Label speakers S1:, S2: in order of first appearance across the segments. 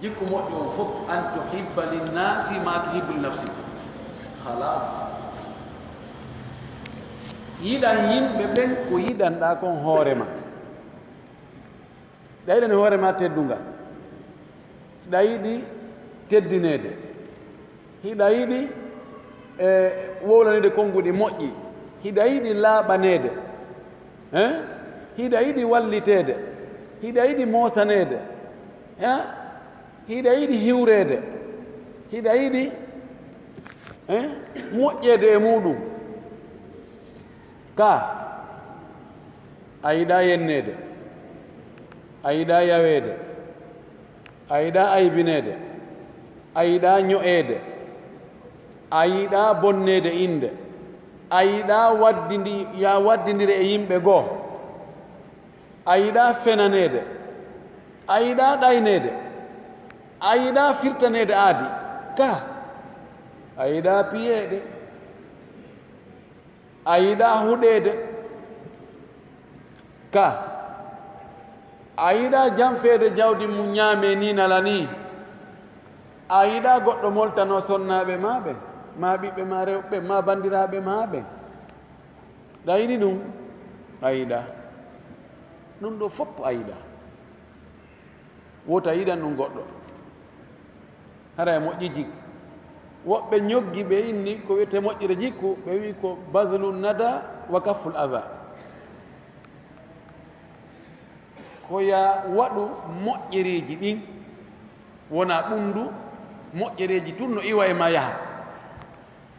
S1: jikko moƴƴo on fof an tuhibba linnasi ma tuhibbu li nafsik. Halas yiɗan yimɓe ɓen ko yiɗanɗa kon hoorema. ɗa yiɗani hoorema teddungal, ɗa yiɗi teddinede, hiɗa yiɗi wowlanede konnguɗi moƴƴi, hiɗa yiɗi laaɓanede, hiɗa yiɗi wallitede, hiɗa yiɗi moosanede, hiɗa yiɗi hiwrede, hiɗa yiɗi moƴƴede e muɗum, ka a yiɗa yennede, a yiɗa yawede, a yiɗa aybinede, a yiɗa ño'ede, a yiɗa bonnede inde, a yiɗa waddidire e yimɓe goo, a yiɗa fenanede, a yiɗa ɗaynede, a yiɗa firtanede aadi, ka a yiɗa piyeede, a yiɗa huɗede, ka a yiɗa janfeede jawdi mum ñaame ni nala ni, a yiɗa goɗɗo moltano sonnaɓe maɓe, ma ɓiɓɓe ma rewɓe ma bandiraɓe maɓe. ɗa yiɗi ɗum? a yiɗa ɗum ɗo fof, a yiɗa. wota yiɗan ɗum goɗɗo hara e moƴƴi jikku. woɓɓe ñoggi ɓe inni ko wiyete moƴƴire jikku, ɓe wi ko badlu nada wa kafful ada, ko ya waɗu moƴƴereji ɗin wona ɓundu moƴƴereji tun no iwa e ma yaha.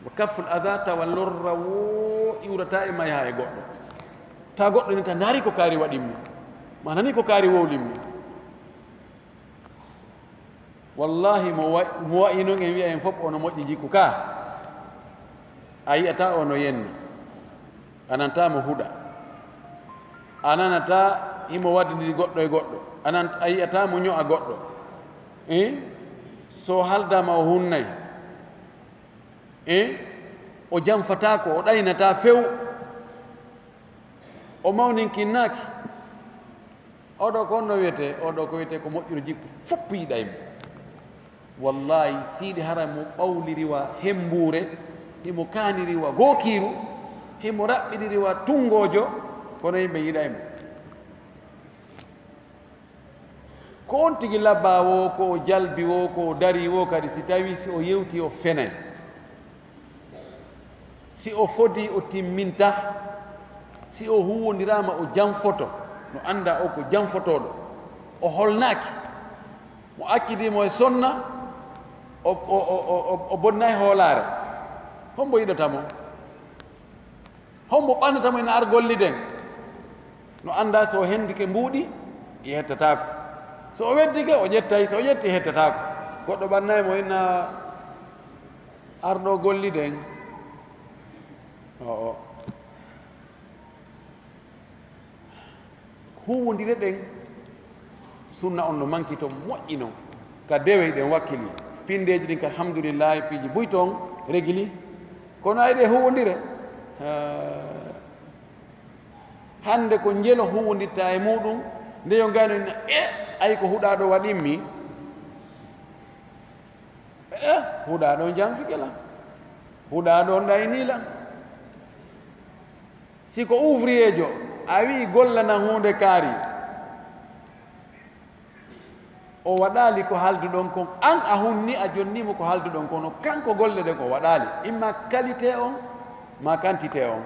S1: wa kafful ada tawa lorra wo iwrata e ma yaha e goɗɗo, ta goɗɗo ni ta ndaari ko kaari waɗinmi, ma nani ko kaari wowlinmi. wallahi mo wayi noon en wiya en fof ono moƴƴi jikku, ka a yiyata ono yenna, a nanta mo huɗa, a nanata himo waddidiri goɗɗo e goɗɗo, a yiyata mo ño'a goɗɗo, so haldama o hunnay, o janfatako, o ɗaynata few, o mawninkinnaaki. oɗo ko onno wiyete, oɗo ko wiyete ko moƴƴuno jikku fopp yiɗaymo. wallahi siidi hara mo ɓawliriwa hembure, himo kaaniriwa gookiiru, himo raɓɓiɗiriwa tungojo, kono yimɓe yiɗaymo. ko on tigi labba wo, ko o jalbi wo, ko o dari wo kadi, si tawi si o yewti o fenay, si o fodi o timminta, si o huwondirama o janfoto, no anda o ko janfotoɗo, o holnaaki, mo akkidimo e sonna, o bonnay hoolare, hombo yiɗatamo, hombo ɓannatamo ene argolliden, no anda so hendike mbuuɗi yettatako, so o weddike o ƴettay, so o ƴetti hettatako. goɗɗo ɓannaymo ina arɗo golliden, o huwodire ɗen sunna on no manki to moƴƴi noon, ka dewe ɗen wakkili pindeji ɗin ka alhamdoulillahi piiji buy toon régili, kono ayɗe huwodire hande ko jelo huwodirta e muɗum, nde yo ngano ay ko huɗaɗo waɗinmi, huɗaɗo janfikela, huɗaɗo ɗaynila. siko ouvrier jo a wi gollana hunde kaari, o waɗali ko halduɗon kon, an a hunni a jonnimo ko halduɗon kono kanko golle ɗe ko waɗali, imma qualité on ma quantité on.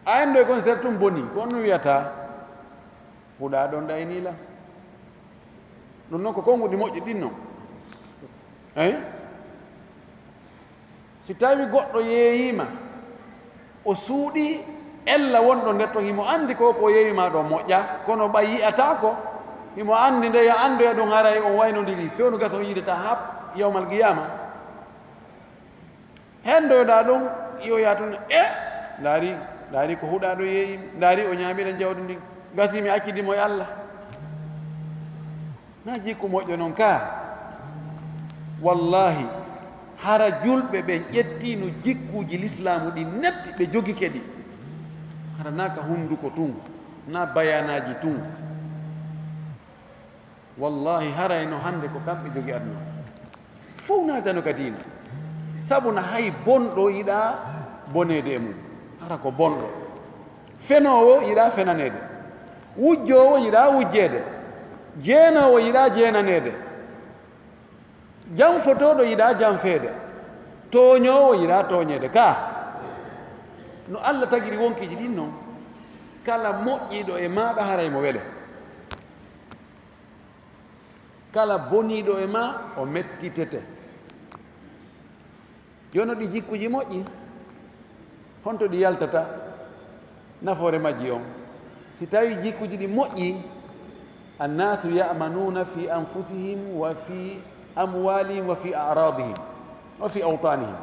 S1: a endo e kon ser tum boni, ko on wiyata huɗaɗon ɗaynila. ɗum noon ko konnguɗi moƴƴi ɗin noon. si tawi goɗɗo yeeyima o suuɗi ella wonɗo nder to, himo andi ko yeeyima ɗo moƴƴa, kono ɓay yiyatako, himo andi nde yo andoya ɗum haray on waynodiri fewnu gasa on yiidata ha yawmal qiyama. hendoyoɗa ɗum yoya tun ndaari ko huɗaɗo yeeyimi, ndaari o ñaamiɗen jawdi ndin, gasimi accidimo e Allah. na jikku moƴƴo noon ka. wallahi hara julɓe ɓen ƴettino jikkuji l'islamu ɗi netti ɓe jogi keɗi, hara naka hunduko tun, na bayanaji tun, wallahi harayno hannde ko kamɓe jogi aduna fof naatano ka diina sabu no hay bonɗo yiɗa bonede e mum hara ko bonɗo fenowo yiɗa fenanede wujjowo yiɗa wujjede jeenowo yiɗa jeenanede janfotoɗo yiɗa janfeede tooñowo yiɗa tooñede ka no Allah tagiri wonkiji ɗin noon kala moƴƴiɗo e maɗa haray mo wele kala boniɗo e ma o mettitete jono ɗi jikkuji moƴƴi honto ɗi yaltata nafoore majji on si tawi jikkuji ɗi moƴƴi annasu yamanuna fi anfusihim wa fi amwalihim wa fi aradihim wa fi awtanihim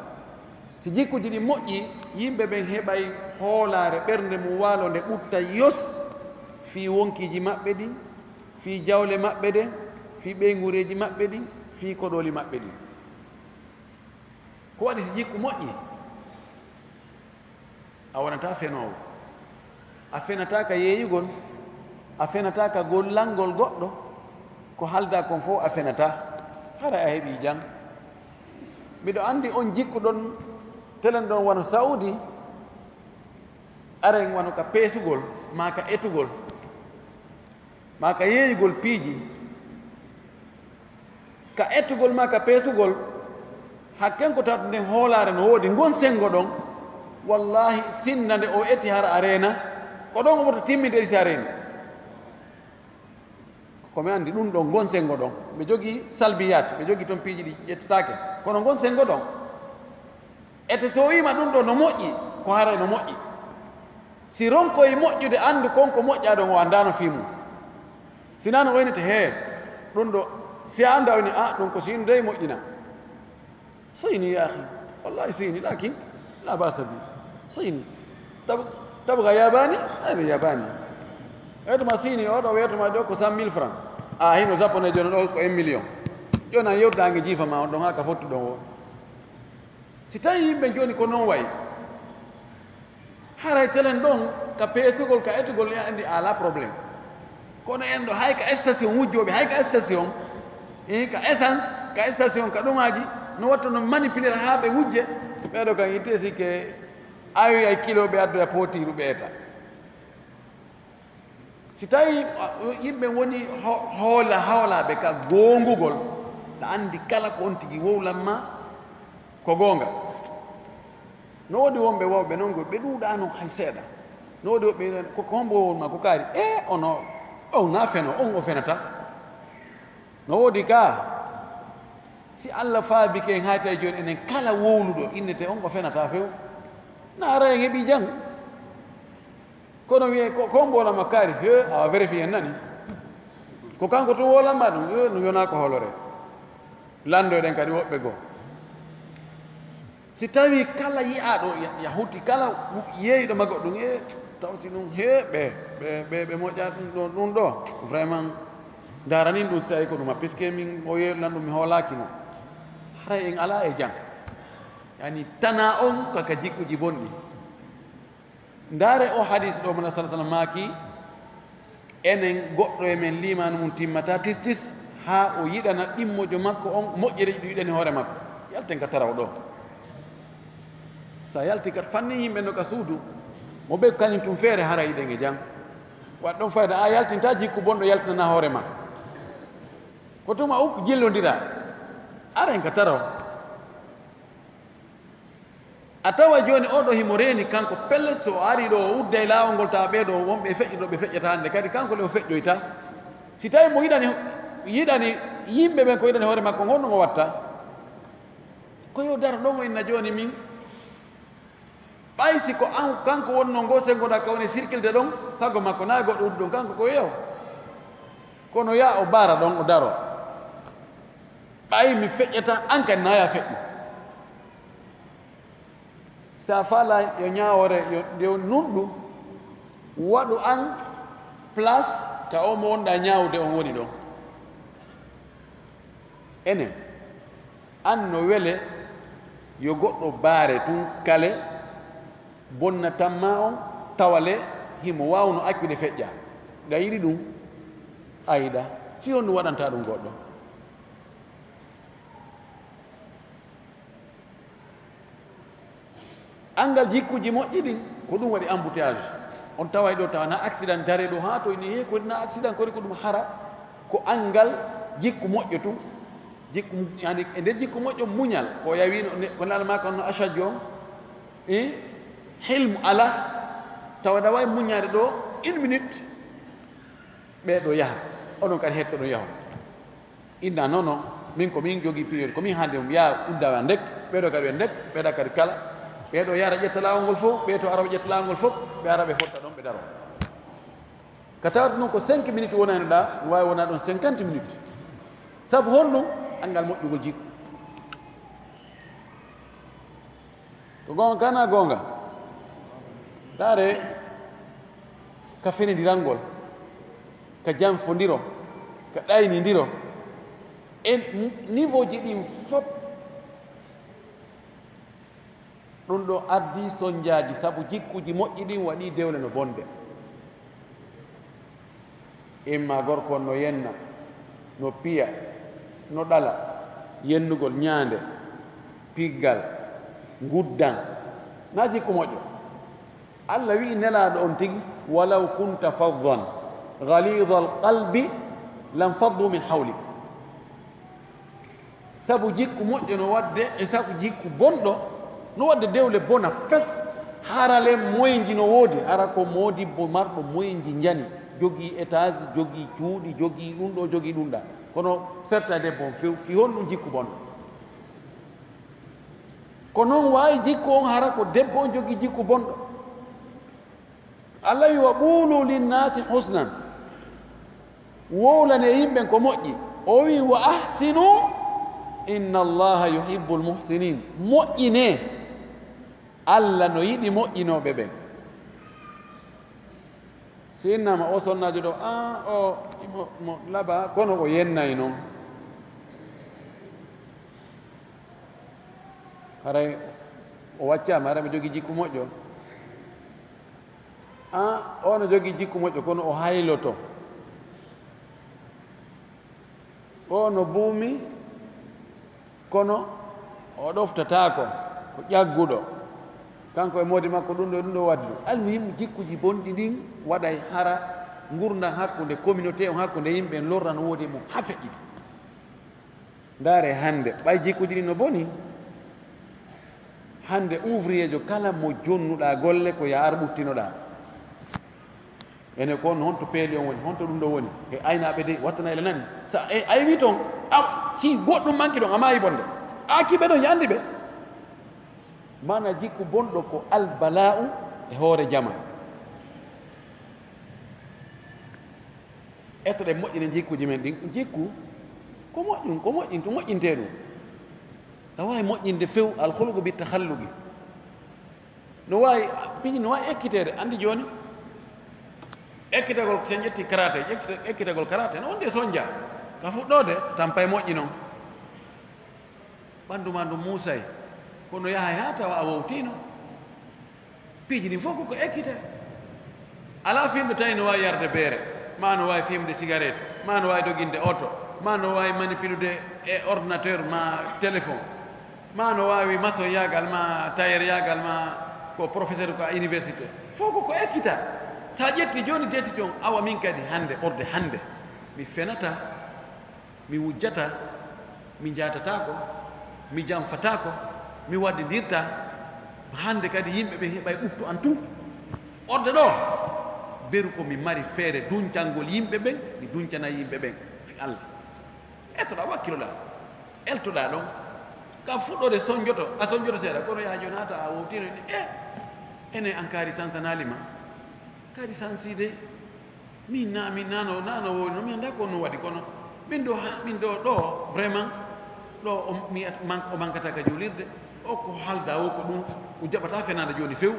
S1: si jikkuji ɗi moƴƴi yimɓe ɓen heɓay hoolare ɓernde mum waalo nde ɓutta yos fi wonkiji maɓɓe ɗin fi jawle maɓɓe ɗen fi ɓeygureji maɓɓe ɗin fi koɗoli maɓɓe ɗin ko waɗi si jikku moƴƴi a wonata fenowo a fenata ka yeeyugol a fenata ka gollangol goɗɗo ko halda kon fof a fenata hara a heeɓi jang mbiɗo andi on jikkuɗon telen ɗon wano saudi aren wano ka peesugol ma ka etugol ma ka yeeyugol piiji ka etugol ma ka peesugol hakken ko tawta nden hoolare no woodi gon sengo ɗon wallahi sinna nde o eti hara a reena ko ɗon omoto timmide si a reeni komi anndi ɗum ɗon gon sengo ɗon ɓe jogii salbiyat ɓe jogii toon piiji ɗi ƴettataake kono gon sengo ɗon ete so wiima ɗum ɗo no moƴƴi ko haray no moƴƴi si ronkoye moƴƴude anndu konko moƴƴa ɗon o anndano fimu sina no waynete hee ɗum ɗo si a annda woni a ɗum ko siinu dey moƴƴina sini ya ahi wallahi sini lakin la basa bi sini tabga yabani hada yabani eduma sini oɗo wiyatuma ɗo ko 100 000 francs a hino japonais joni ɗo ko 1 million joni an yewdangue jiifa ma on ɗon ha ka fottu ɗon o si tawi yimɓe joni ko noon wayi haray telen ɗon ka peesugol ka etugol ya andi ala probléme kono en ɗo hay ka station wujjoɓe hay ka station ka essence ka station ka ɗumaji no watta no manipuler haa ɓe wujje ɓeeɗo kan yitte sikke awi ay kilo ɓe addoya pootiru ɓeeta si tawi yimɓe woni hawlaɓe ka goongugol ɗa anndi kala ko on tigi wowlanma ko goonga no woodi wonɓe wowɓe noon ɓe ɗuuɗano hay seeɗa no woodi woɓɓe ko hombo wowolma ko kaari ono on na feno on o fenata no woodi ka si Allah faabike en hayta e jooni enen kala wowluɗo innete on ko fenata few na ara en heɓi jang kono wiye ko mbolama kaari he awa vérifie en nani ko kanko tun wolanma ɗum no wiyona ko holore landoɗen kadi woɓɓe goo si tawi kala yiyaɗo yahuti kala yeeyiɗo maggo ɗum taw si ɗum ɓe moƴƴa ɗum ɗo vraiment daranin ɗum si tawi ko ɗuma puisque min o yeerulan ɗum mi hoolakino haray en ala e jam yani tana on kaka jikkuji bonɗi ndaare o hadis ɗo mona sa sallam maaki enen goɗɗo e men limanu mum timmata tis ha o yiɗana ɗimmojo makko on moƴƴere ɗi yiɗani hoore makko yalten ka taraw ɗo sa yalti kat fanni yimɓe no ka suudu mo ɓe kañum tum feere hara yiɗen e jam waɗ ɗon fayda a yaltinta jikku bonɗo yaltinana hoore ma ko tuma ukko jillodira aren ka taraw a tawa joni oɗo himo reeni kanko pelle so ari ɗo o udda e laawol ngol tawa ɓeeɗo wonɓe feƴƴiɗo ɓe feƴƴata hannde kadi kanko le o feƴƴoyta si tawi mo yiɗani yimɓe ɓen ko yiɗani hoore makko gonno mo watta ko yo daro ɗon o inna joni min ɓay si ko an kanko wonno ngo sengoɗa ka woni circule ɗon sago makko na goɗɗo uddu ɗon kanko ko yew kono ya o baara ɗon o daro ɓay mi feƴƴata an kadi naya feƴƴu sa fala yo ñawore yo nunɗu waɗu an place ka o mo wonɗa ñawde on woni ɗon enen an no wele yo goɗɗo baare tun kale bonna tamma on tawale himo wawno accude feƴƴa nga yiɗi ɗum ayida fi on ɗum waɗanta ɗum goɗɗo. angal jikkuji moƴƴi ɗin ko ɗum waɗi embouteillage. on taway ɗo tawa na accident dare ɗo ha to ni he kodi na accident kodi ko ɗum hara ko angal jikku moƴƴo tum jikku yani e nder jikku moƴƴo muñal ko yawino ko lalmaka onno achadji on hilmu ala tawa ɗa wawi muñade ɗo 1 minute ɓeɗo yaha oɗon kadi hetto ɗon yaho inna noon min komin jogui période komin hande mum ya uddawa ndek ɓeɗo kadi ɓe ndek ɓeɗa kadi kala ɓeɗo yara ƴetta lawol ngol fof ɓeeto araɓe ƴetta lawol ngol fof ɓe ara ɓe hotta ɗon ɓe daro ka tawata noon ko 5 minutes wonani ɗa ɗum wawi wona ɗon 50 minutes saabu honɗum angal moƴƴugol jikku ko gonga kana gonga tare ka fenendirangol ka janfodiro ka ɗaynidiro e niveau ji ɗin fop ɗum ɗo addi soñdiaji sabu jikkuji moƴƴi ɗin waɗi dewle no bonde imma gorko no yenna no piya no ɗala yennugol ñaande piggal guddan na jikku moƴƴo allah wi'i nelaɗo on tigi walaw kunta faddan galida alqalbi lam faddu min hawlik sabu jikku moƴƴo no wadde e sabu jikku bonɗo no wadde dewle bona fes harale moyenji no woodi hara ko modibbo marɗo moyenji jani jogii étage jogii cuuɗi jogii ɗum ɗo jogii ɗum ɗa kono certain debbo on few fi honɗum jikku bonɗo ko noon wawi jikku on hara ko debbo on jogii jikku bonɗo allah wi wa ɓuulu linnasi husnan wowlane yimɓen ko moƴƴi o wi wa ahsinu inna allaha yuhibbu lmuhsinin moƴƴine allah no yiɗi moƴƴinoɓe ɓen si innama o sonnajo ɗo o mo laaɓa kono o yennayi noon haray o waccama hara mi jogii jikku moƴƴo o no jogii jikku moƴƴo kono o hayloto o no buumi kono o ɗoftatako ko ƴagguɗo kanko e moodi makko ɗum ɗo waddi ɗum almuhim jikkuji bonɗi ɗin waɗay hara gurdam hakkude communauté on hakkude yimɓe en lorra no woodi mum ha feƴƴiti ndaare hannde ɓay jikkuji ɗin no boni hannde ouvrier jo kala mo jonnuɗa golle ko ya ar ɓuttinoɗa ene ko on honto peeli on woni honto ɗum ɗo woni e aynaɓe de wattana ele nani sa a wi toon si goɗɗum manki ɗon a maayi bonde a kiɓe ɗon yandi ɓe mana jikku bonɗo ko albala'u e hoore jama ettoɗe moƴƴine jikkuji men ɗin jikku ko moƴƴum ko moƴƴin to moƴƴinte ɗum no wawi moƴƴinde few alhulgu bi tahallugi no wawi piñi no wawi ekkitede andi joni ekkitegol sen ƴetti karate ekkitegol karate no wonde soñdia ka fuɗɗode tampay moƴƴi noon ɓandu ma ndu muusay kono yahay ha tawa a wowtino piiji ɗin fof koko ekkite ala fimde tawi no wawi yarde beere ma no wawi fimde cigarette ma no wawi doginde auto ma no wawi manipulude e ordinateur ma téléphone ma no wawi maçon yagal ma tailleur yagal ma ko professeur ko a université fof koko ekkita sa ƴetti joni décision awa min kadi hande orde hande mi fenata mi wujjata mi jatatako mi janfatako mi waddidirta hande kadi yimɓe ɓe heɓay ɓuttu an tun orde ɗo beru ko mi mari feere duncangol yimɓe ɓen mi duncana yimɓe ɓen fi allah ettoɗa wakkiloɗa eltoɗa ɗon kam fuɗɗode soñjoto a soñjoto seeɗa kono yaha joni hata a wowtino ene an kaari sansanalima kaari sanside min nano wowino mi anda ko no waɗi kono min ɗo ɗo vraiment ɗo o mankata ka julirde o ko halda o ko ɗum o jaɓata fenade joni few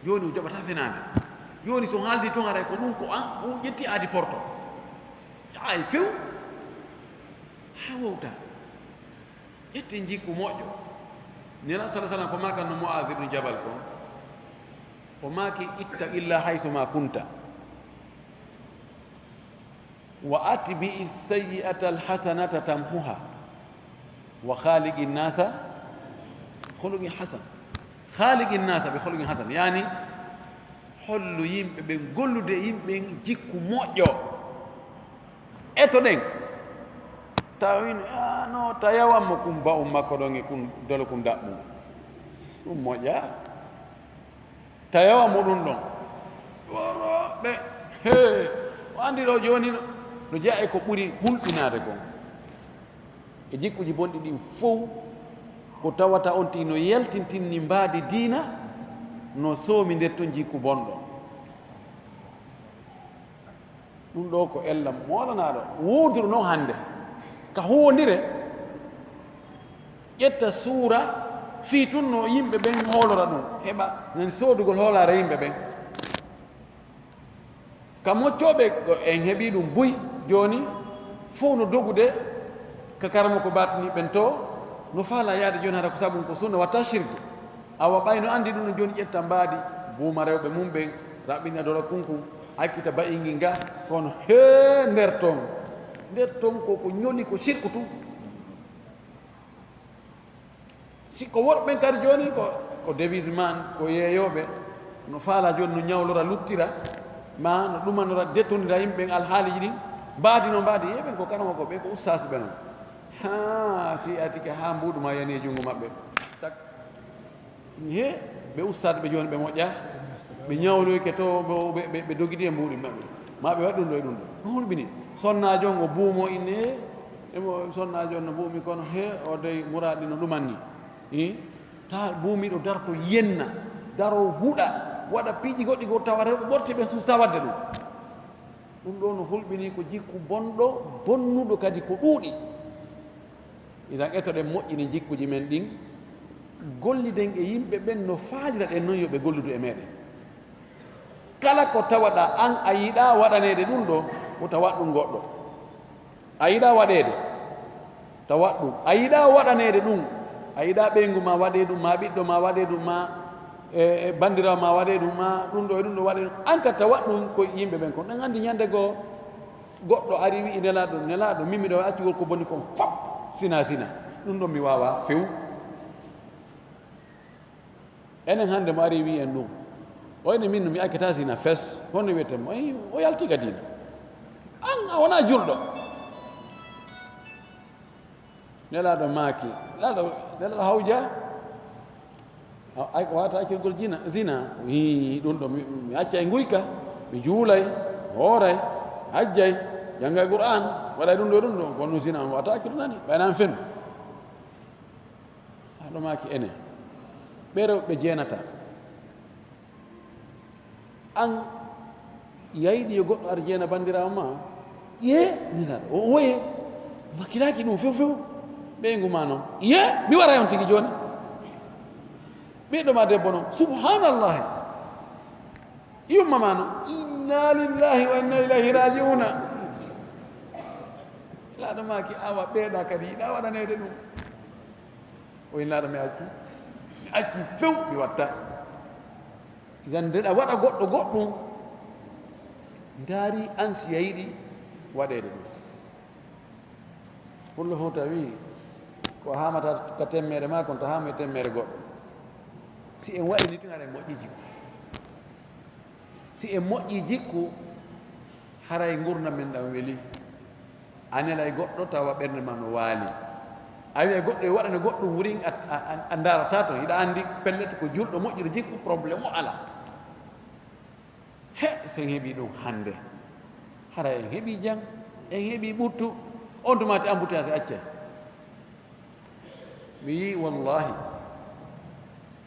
S1: joni o jaɓata fenade joni so haaldi toon aray ko ɗum ko an o ƴetti aadi porto ay few ha wowta ƴetti jikku moƴƴo nela sala sallam ko makanno Muaz ibnu Jabal ko o maaki itta illa haysuma kunta wa atbi'i sayyi'ata alhasanata tamhuha wa khaliqin nasa khuluqin hasan. Khaliqin nasa bi khuluqin hasan, yani hollu yimɓe ɓen gollude yimɓe jikku moƴƴo. Eto ɗen tawin no tayawanmo kum ba makko ɗon e kum dole kum daɓɓum ɗum moƴƴa, tayawanmo ɗum ɗon woroɓe he o andi ɗo joni no jeeya e ko ɓuri hulɓinade kon e jikkuji bonɗi ɗin fof ko tawata on ti no yaltintinni mbaadi diina no soomi nder ton jikku bonɗo. ɗum ɗo ko ellam molanaɗo woduru noon hannde ka huwodire ƴetta suura fii tun no yimɓe ɓen hoolora ɗum heɓa nan soodugol hoolare yimɓe ɓen. ka moccoɓe en heeɓi ɗum buy joni fof no dogude ka karamo ko batni ɓen to no faala yaade joni hata ko sabu ko sunna watta shirque. awa ɓay no andi ɗum no joni ƴetta mbaadi buuma rewɓe mum ɓen raɓɓina dola kunkum akkita bayingi nga kono he nder ton koko ñoli ko shirque tum. sikko worɓe ɓen kadi joni ko devise man ko yeeyoɓe no faala joni no ñawlora luttira ma no ɗumanora détournira yimɓe ɓen alhaaliji ɗin mbaadi no mbaadi yeɓen ko karama ko ɓe ko ustasi ɓe noon ha si atike ha mbuɗuma yani e junngo maɓɓe tak he ɓe ustade ɓe joni ɓe moƴƴa ɓe ñawloyke to ɓe dogiti e mbuɗi maɓɓe ma ɓe waɗi ɗum ɗo e ɗum ɗo no hulɓini sonnajo on o buumo inne emo sonnajo on no buumi kono he o dey muraɗi no ɗumanni ta buumiɗo darto yenna daro huuɗa waɗa piiƴi goɗɗi go tawa rewɓe ɓorti ɓe suusa wadde ɗum ɗo no hulɓini ko jikku bonɗo bonnuɗo kadi ko ɗuuɗi. idan etoɗen moƴƴini jikkuji men ɗin golliden e yimɓe ɓen no faajira ɗen noon yoɓe golludu e meɗen. kala ko tawaɗa an a yiɗa waɗanede ɗum ɗo wota waɗ ɗum goɗɗo, a yiɗa waɗede tawat ɗum, a yiɗa waɗanede ɗum, a yiɗa ɓeygu ma waɗe ɗum, ma ɓiɗɗo ma waɗe ɗum, ma e bandirawo ma waɗe ɗum, ma ɗum ɗo e ɗum ɗo waɗe ɗum, an ka tawat ɗum ko yimɓe ɓen kon. ɗen andi ñande goo goɗɗo ari wi nelaɗo min miɗo accugol ko bonni kon fop sina ɗum ɗon mi wawa few. enen hannde mo ari wi en ɗum o ene min no mi akkata sina fes honno wiyetemo o yaltiga diina, an a wona julɗo. nelaɗo maaki nelaɗo hawja wata accugol zina ɗum ɗo mi acca e guyka, mi juulay hooray hajjay janggay qur'an waɗay ɗum ɗo kono zina on wata accude nani ɓaynan fen. haɗo maaki ene ɓe rewɓe jeenata an yayɗi yo goɗɗo ar jeena bandirawo ma nelaɗo o woye makkilaki ɗum few ɓeygu ma noon mi wara on tigi joni ɓiɗɗo ma debbo noon subhanallahi yumma ma noon inna lillahi wa inna ilayhi rajiuna. laɗo maki awa ɓeeɗa kadi yiɗa waɗanede ɗum o laɗo mi acci few mi watta. idan ndeɗa waɗa goɗɗo goɗɗum daari an si yayiɗi waɗede ɗum. pullo fof tawi ko hamata ka temmere ma kon to hama e temmere goɗɗo. si en waɗini tun haɗa en moƴƴi jikku, si en moƴƴi jikku haray gurdam men ɗam weeli. a nela e goɗɗo tawa ɓernde ma no waali, a wiya goɗɗo e waɗane goɗɗum wurin a darata to hiɗa andi pellete ko julɗo moƴƴuɗo jikku probléme o ala. sen heeɓi ɗum hannde hara en heeɓi jang, en heeɓi ɓurtu, on tumati embouteillage acca. mi yi wallahi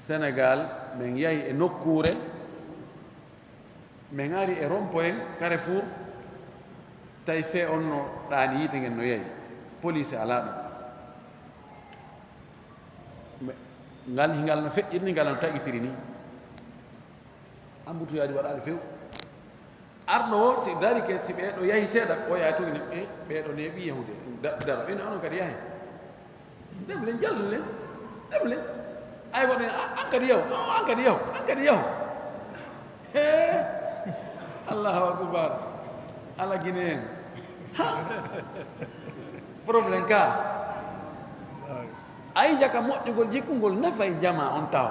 S1: Sénégal min yahi e nokkure min ari e rond-point Carrefour tawi fe on no ɗaani yiite ngen no yeeyi police ala ɗum ngal hingal no feƴƴitni ngal no taƴitiri ni embouteillage waɗaali few. arɗo o si dari ke si ɓeeɗo yahi seeɗa o yaha tugine ɓeeɗo neeɓi yahude daro ɓene onon kadi yahe ndemlen jallulen ndemlen ay waɗene an kadi yahu he allahu akbar ala guine en probléme ka ay jaka moƴƴugol jikkungol nafay jama on taw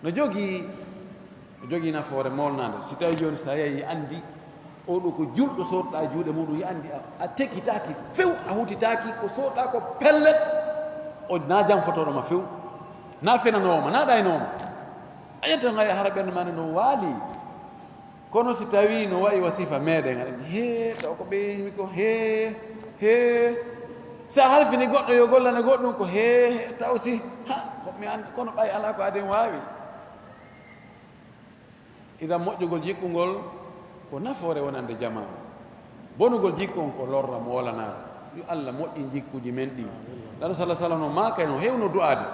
S1: no jogii nafoore molnade si tawi joni sa yehi andi oɗo ko julɗo soɗɗa juuɗe muɗum yi andi a tekkitaki few a hutitaki ko soɗɗa ko pellet o na jam fotoɗo ma few na fenanowoma na ɗaynowoma a ƴetta gay hara ɓernde mane no waali kono si tawi no wayi wasifa meɗen aɗen he ɗo ko ɓeyimi ko he sa halfini goɗɗo yo gollane goɗɗum ko he taw si komi andi kono ɓay ala ko aden wawi idan moƴƴugol jikkungol ko nafoore wonande jama bonugol jikku on ko lorra mo wolanaɗo yo allah moƴƴi jikkuji men ɗi ɗano salah sallam no maka no hewno du'ade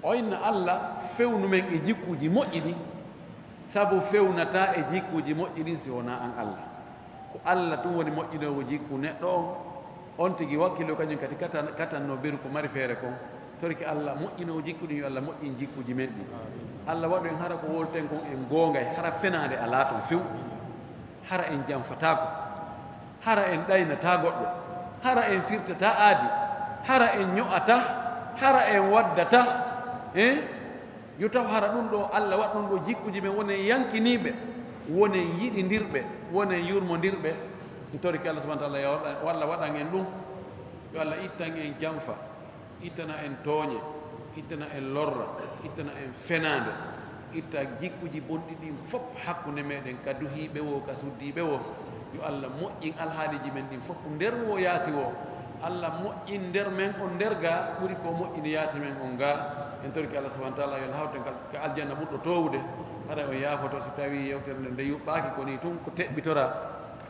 S1: o inna allah fewnumen e jikkuji moƴƴi ɗi sabu fewnata e jikkuji moƴƴi ɗin si wona an allah ko allah ɗum woni moƴƴinowo jikku neɗɗo on tigi wakkilo kañum kadi katanno beru ko mari feere kon torki allah moƴƴinowo jikku ɗin yo allah moƴƴin jikkuji men ɗi allah waɗu en hara ko wolten kon en goongay hara fenade ala ton few hara en janfatako hara en ɗaynata goɗɗo hara en firtata aadi hara en ño'ata hara en waddata yo taw hara ɗum ɗo allah waɗ ɗum ɗo jikkuji men wonen yankiniɓe wonen yiɗidirɓe wonen yurmodirɓe torki allah subahana taala walla waɗan en ɗum yo allah ittan en janfa ittana en tooñe ittana en lorra ittana en fenade itta jikkuji bonɗi ɗin fof hakkude meɗen ka duhiɓe wo ka suddiɓe wo yo allah moƴƴin alhaaliji men ɗin fof nder wo yaasi wo allah moƴƴin nder men on nder ga ɓuri ko moƴƴini yaasi men on ga en torki allah subahana taala yon hawten ka aljanna ɓurɗo towde haɗa o yaafoto so tawi yewtere nde nde yuɓɓaki koni tun ko teɓɓitora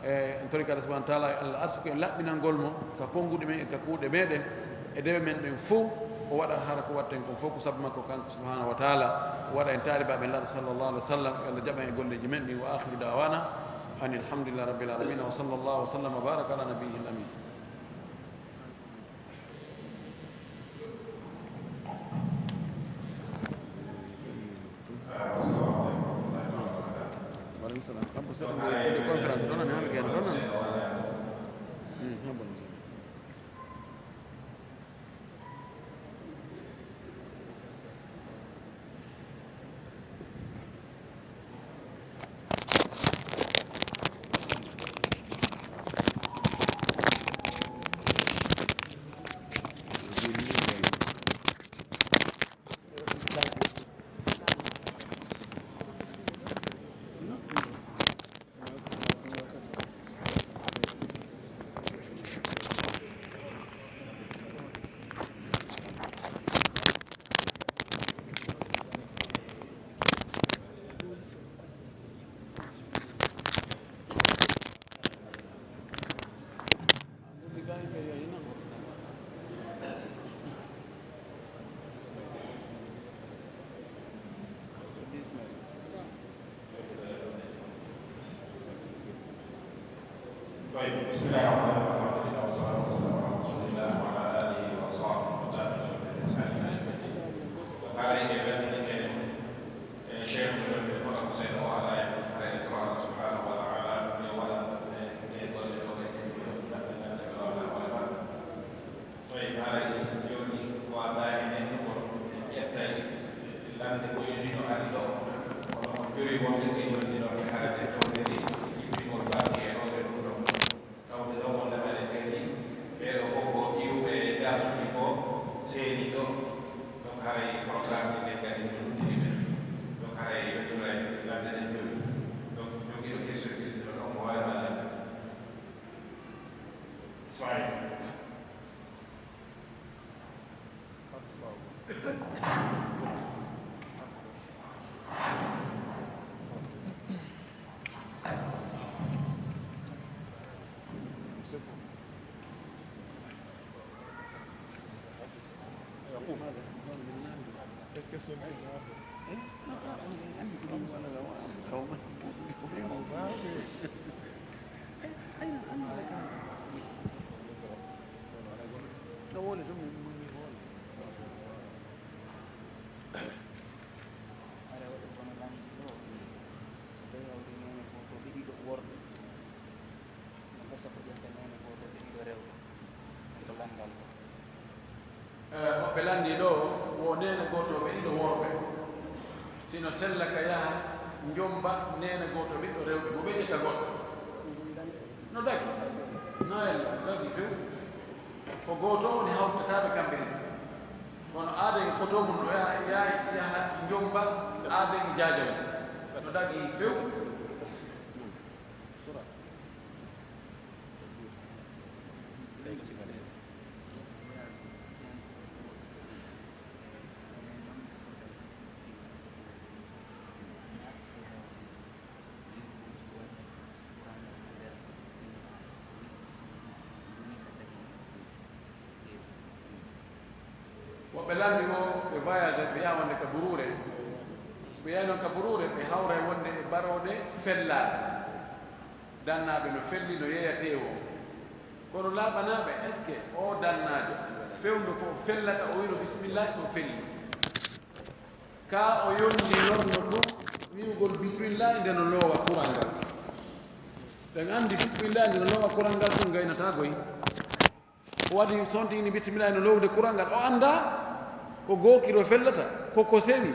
S1: en torki allah subahana taala allah arsuko en laɓɓinalngol mo ka konnguɗe men e ka kuuɗe meɗen e dewe men ɗen fof o waɗa hara ko watten kon fof ko sabu makko kanko subhanahu wa taala o waɗa en taaribaɓe laaɗo sallllahu alih wa sallam yo allah jaɓa e golleji men ɗi wa akhiru dawana an alhamdulillah rabbil alamina wa sallllahu wa sallam wa baraka ala nabiyihi l amin waleykum salam kampo seɗa conférence ɗonani hande gueno ɗonan
S2: بسم الله الرحمن الرحيم والصلاه والسلام على رسول الله وعلى اله واصحابه وتابعين باحسان الى يوم الدين. وقال لي شيخ من الفرق حسين وعلى عليه الله سبحانه وتعالى ولا يقول طيب هذا يومي وعلى النور يبتدي لم تكن يجد على الدور ويريد ان يكون الدور هذا الدور الذي يكون باقي
S1: woɓɓe lanndi ɗo wo nene gooto ɓe ɗiɗo worɓe sino sella ka yaha njomba nene gooto ɓiɗɗo rewɓe mo ɓeƴƴita goɗɗo no dagi nayel dagi few ko gooto woni hawtataɓe kamɓe ni kono aadege koto mum ɗo yaha njomba aadege jaajaw no dagi few woɓɓe lamdi o ɓe voyage ɓe yaha wonde ka Burure so ɓe yahi noon ka Burure ɓe hawra e wonde e barode fellaɓe dannaɓe no felli no yeyate o kono laaɓanaɓe est ce que o dannajo fewndo ko fellata o wino bisimillah so felli ka o yondi nonno ɗum wiwgol bisimillah nde no loowa kural ngal ɗen andi bisimillah nde no loowa kural ngal ɗum gaynata goy o waɗi sontini bisimillah no lowde kural ngal o anda ko gookiro fellata koko sewi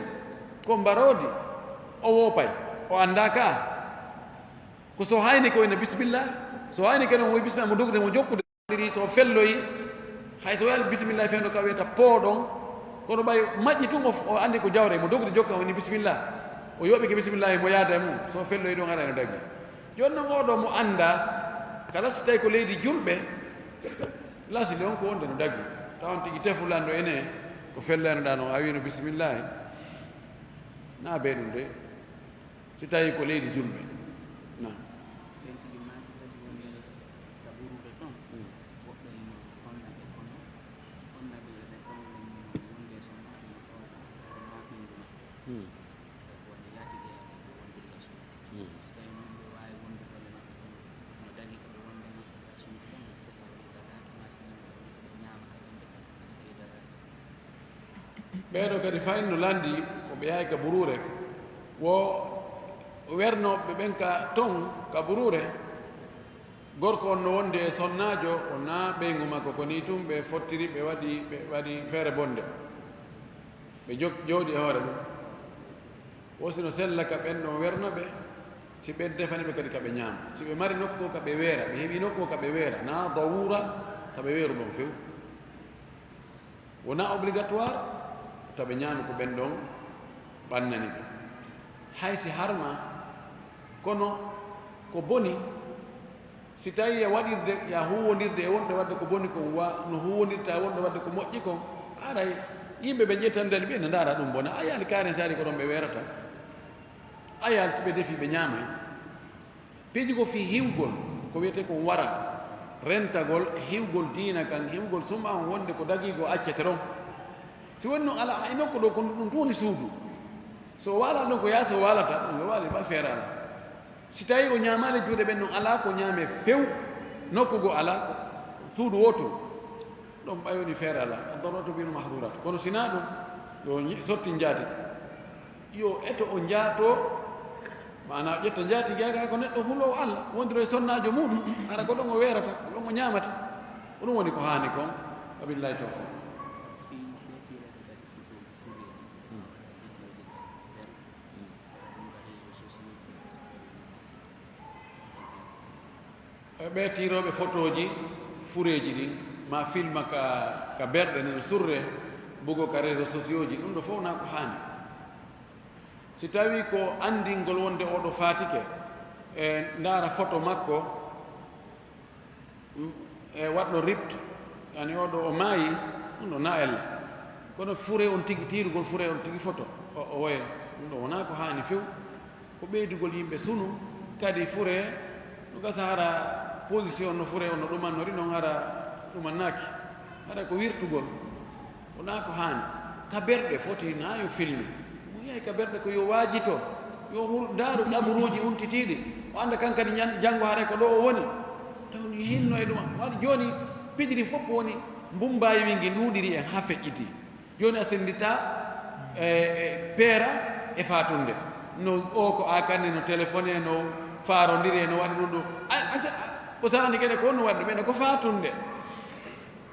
S1: ko mbarodi o woopay o anda ka ko so hayni ko wona bisimillah so hayni kene woy bisimillah mo dogde mo jokkude ɗiri so felloyi hay so wiyal bisimillah fewndo ka wiyata pooɗon kono ɓay maƴƴi tun o andi ko jawre mo dogde jokka woni bisimillah o yoɓike bisimillahi mo yaada e mum so felloyi ɗon ara no daggi joni noon oɗo mo anda kala so tawi ko leydi julɓe lasili on ko wonde no daggi tawan tigi tefulanɗo ene ko fellanoɗa noon a wino bisimillahi na ɓe ɗum de so tawi ko leydi julɓe na ɓeeɗo kadi fayin no lanndi ko ɓe yahay ka Burure wo wernoɓe ɓen ka ton ka Burure gorko on no wondi e sonnajo o na ɓeygu makko ko ni tum ɓe fottiri ɓe waɗi feere bonde ɓe jooɗi e hoore ɗum wosino sella ka ɓen ɗon wernoɓe si ɓe defani ɓe kadi ka ɓe ñaama si ɓe mari nokku ka ɓe weera ɓe heeɓi nokku ka ɓe weera na dawura ka ɓe weeru ɗon few wona obligatoire to ɓe ñaami ko ɓen ɗon ɓannani ɓe hay si harma kono ko boni si tawi e waɗirde ya huwondirde e wonɓe wadde ko boni kon no huwondirta e wonɓe wadde ko moƴƴi kon aray yimɓe ɓe ƴettandani ɓe ne ndaara ɗum bona a yaali kaari saari ko ɗon ɓe weerata a yaali si ɓe defi ɓe ñaamay piiji ko fii hiwgol ko wiyete kon wara rentagol hiwgol diina kan hiwgol suma on wonde ko dagigo accete ɗon si woni noon ala hay nokku ɗo ko ɗum tuuni suudu so waalal ɗon ko yaasa o waalata ɗum yo waali ba feere ala si tawi o ñaamaali juuɗe ɓen noon alaa ko ñaame few nokku go alaa suudu woto ɗon ɓayoni feere ala adoroto bino mahdurat kono sinaa ɗum yo sotti njaati yo eto o njaato mana ƴetta njaati gaga ko neɗɗo hulowo Allah wondiro e sonnaajo muɗum ara ko ɗon o weerata ko ɗon o ñaamata ko ɗum woni ko haani kon wabillahi tawfiq ɓe tiroɓe photoji fureji ɗin ma filma ka berɗe nene surre bugo ka réseau sociaux ji ɗum ɗo fof na ko haani si tawi ko andingol wonde oɗo fatike e ndaara photo makko e waɗɗo ript yani oɗo o maayi ɗum ɗo na ella kono fure on tigi tirugol fure on tigi photo o woye ɗum ɗo wona ko haani few ko ɓeydugol yimɓe sunu kadi fure ɗo gasa hara position no fure on no ɗumannori noon hara ɗumannaki haɗa ko wirtugol wona ko haani ka berɗe foti na yo filme mo yehi ka berɗe ko yo waajito yo ndaaru ɗaɓuruuji untitiiɗi o annda kan kadi janngo hare ko ɗo o woni taw hinno e ɗum waɗi jooni pijiri fof woni mbumbayi wingi nduuɗiri en ha feƴƴiti jooni a senndita e peera e fatunde no o ko akanne no téléphone e no faarondiri e no waɗi ɗum ɗo ko sahani kene ko no waɗi ɗum ene ko fatunde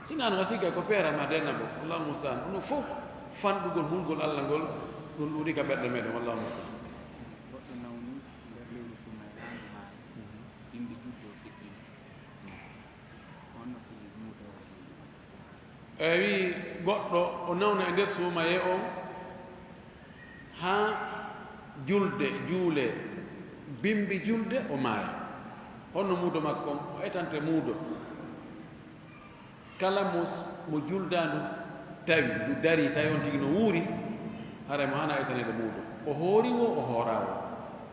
S1: sinan ngasika ko pera ma denna bo wallahu mustaan ono fof fandugol hulgol Allah ngol ɗum ɗuɗi ka ɓerɗe meɗen wallahu mustaan
S3: goɗɗo nawni nder lewru suma e landu ma yimɓe juɗɗo fiɗɗima onno fili muudo
S1: wi goɗɗo o nawna e nder suumaye o ha julde juule bimbi julde o maaya honno muudo makko o etante muudo kala mo juldandu tawi ndu dari tawi on tigi no wuuri hara mo hana etanede muudo o hoori wo o hoorawo